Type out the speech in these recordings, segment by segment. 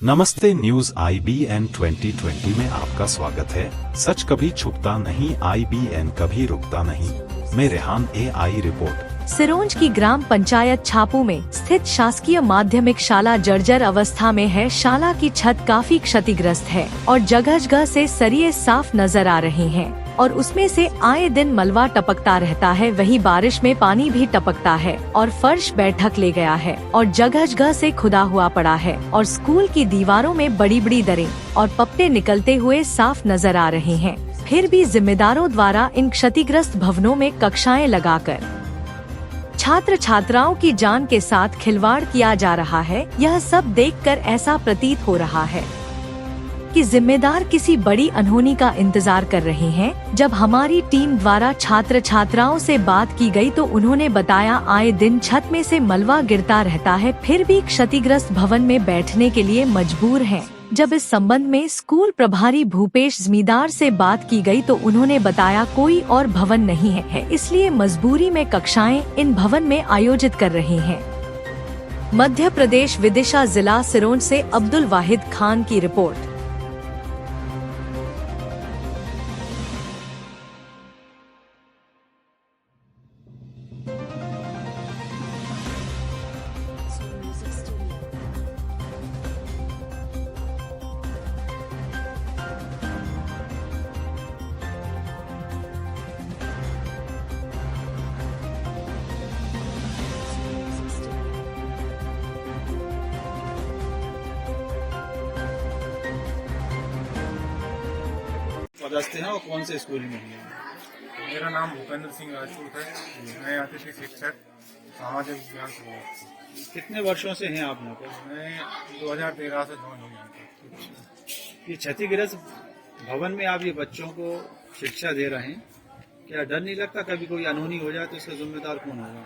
नमस्ते, news IBN 2020 में आपका स्वागत है। सच कभी छुपता नहीं, IBN कभी रुकता नहीं। मैं रेहान AI रिपोर्ट। सिरोंज की ग्राम पंचायत छापू में स्थित शासकीय माध्यमिक शाला जर्जर अवस्था में है। शाला की छत काफी क्षतिग्रस्त है और जगह जगह से सरिये साफ नजर आ रहे हैं और उसमें से आए दिन मलबा टपकता रहता है। वही बारिश में पानी भी टपकता है और फर्श बैठक ले गया है और जगह जगह से खुदा हुआ पड़ा है और स्कूल की दीवारों में बड़ी बड़ी दरें और पप्पे निकलते हुए साफ नजर आ रहे हैं। फिर भी जिम्मेदारों द्वारा इन क्षतिग्रस्त भवनों में कक्षाएं लगाकर छात्र छात्राओं की जान के साथ खिलवाड़ किया जा रहा है। यह सब देखकर ऐसा प्रतीत हो रहा है कि जिम्मेदार किसी बड़ी अनहोनी का इंतजार कर रहे हैं। जब हमारी टीम द्वारा छात्र छात्राओं से बात की गई तो उन्होंने बताया आए दिन छत में से मलबा गिरता रहता है, फिर भी क्षतिग्रस्त भवन में बैठने के लिए मजबूर हैं। जब इस संबंध में स्कूल प्रभारी भूपेश जमींदार से बात की गई तो उन्होंने बताया कोई और भवन नहीं है, इसलिए मजबूरी में कक्षाएं इन भवन में आयोजित कर रहे हैं। मध्य प्रदेश विदिशा जिला सिरोंज से अब्दुल वाहिद खान की रिपोर्ट। पदस्थ हैं और कौन से स्कूल में हैं? मेरा नाम भूपेंद्र सिंह राजपूत है। मैं अतिथि शिक्षक सामाजिक विज्ञान से। कितने वर्षों से हैं आप यहाँ पर? मैं 2013 से ज्वाइन हुई हूँ। ये क्षतिग्रस्त भवन में आप ये बच्चों को शिक्षा दे रहे हैं, क्या डर नहीं लगता कभी कोई अनहोनी हो जाए तो इसका जिम्मेदार कौन होगा?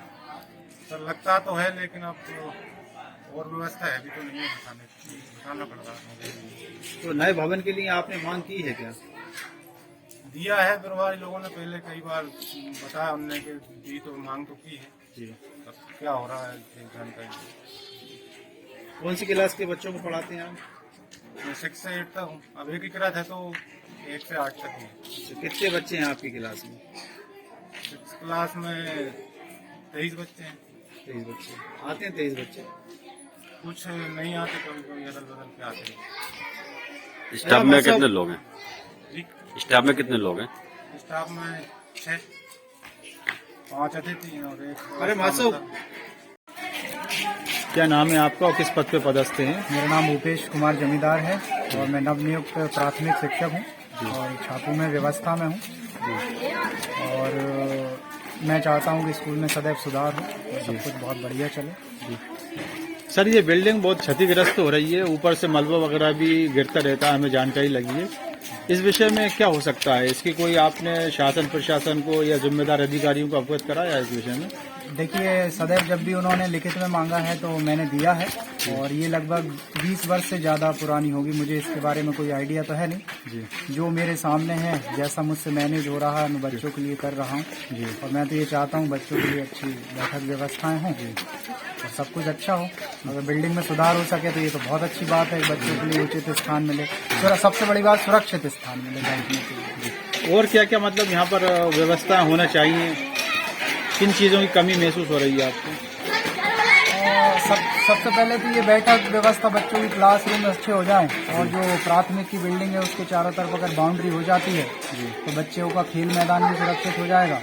सर लगता तो है, लेकिन अब तो और व्यवस्था है भी तो नहीं है, बताना पड़ रहा है। तो नए भवन के लिए आपने मांग की है क्या? दिया है, प्रभारी लोगों ने पहले कई बार बताया, हमने कि दी तो मांग तो की है जी। अब क्या हो रहा है जानकारी। कौन सी क्लास के बच्चों को पढ़ाते हैं आप? मैं 6 से 8 तक हूँ। अब एकीकृत है तो 1 से 8 तक है। तो कितने बच्चे हैं आपकी क्लास में? 6 क्लास में 23 बच्चे हैं। 23 बच्चे आते हैं? 23 बच्चे कुछ नहीं आते, कभी कभी अदल बदल के आते हैं। स्टाफ में कितने लोग हैं? जी, स्टाफ में कितने लोग हैं? स्टाफ में 6, 5 अतिथि और 1। अरे मासू, क्या नाम है आपका और किस पद पे पदस्थ हैं? मेरा नाम भूपेश कुमार जमींदार है और मैं नवनियुक्त प्राथमिक शिक्षक हूँ और छापू में व्यवस्था में हूँ। और मैं चाहता हूँ कि स्कूल में सदैव सुधार हो और सब कुछ बहुत बढ़िया चले। सर, ये बिल्डिंग बहुत क्षतिग्रस्त हो रही है, ऊपर से मलबा वगैरह भी गिरता रहता है, हमें जानकारी लगी है। इस विषय में क्या हो सकता है? इसकी कोई आपने शासन प्रशासन को या जिम्मेदार अधिकारियों को अवगत कराया इस विषय में? देखिए, सदैव जब भी उन्होंने लिखित में मांगा है तो मैंने दिया है और ये लगभग 20 वर्ष से ज्यादा पुरानी होगी। मुझे इसके बारे में कोई आइडिया तो है नहीं जी। जो मेरे सामने है, जैसा मुझसे मैनेज हो रहा है, मैं बच्चों के लिए कर रहा हूँ जी। और मैं तो ये चाहता हूँ बच्चों के लिए अच्छी बैठक व्यवस्थाएं हों और सब कुछ अच्छा हो। अगर बिल्डिंग में सुधार हो सके तो ये तो बहुत अच्छी बात है। बच्चों के लिए उचित स्थान मिले, सबसे बड़ी बात सुरक्षित स्थान मिले बैठने के लिए। और क्या क्या मतलब यहाँ पर व्यवस्था होना चाहिए? किन चीज़ों की कमी महसूस हो रही है आपको? सबसे पहले तो ये बैठक व्यवस्था, बच्चों की क्लासरूम अच्छे हो जाएं और जो प्राथमिक की बिल्डिंग है उसके चारों तरफ अगर बाउंड्री हो जाती है तो बच्चों का खेल मैदान भी सुरक्षित हो जाएगा।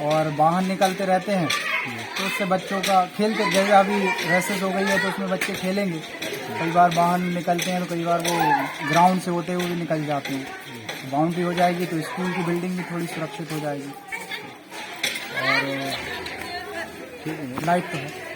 और बाहर निकलते रहते हैं तो उससे बच्चों का खेलते, जैसे अभी रेसेस हो गई है तो उसमें बच्चे खेलेंगे, कई बार बाहर निकलते हैं तो कई बार वो ग्राउंड से होते हुए भी निकल जाते हैं। बाउंड्री हो जाएगी तो स्कूल की बिल्डिंग भी थोड़ी सुरक्षित हो जाएगी और लाइट तो है।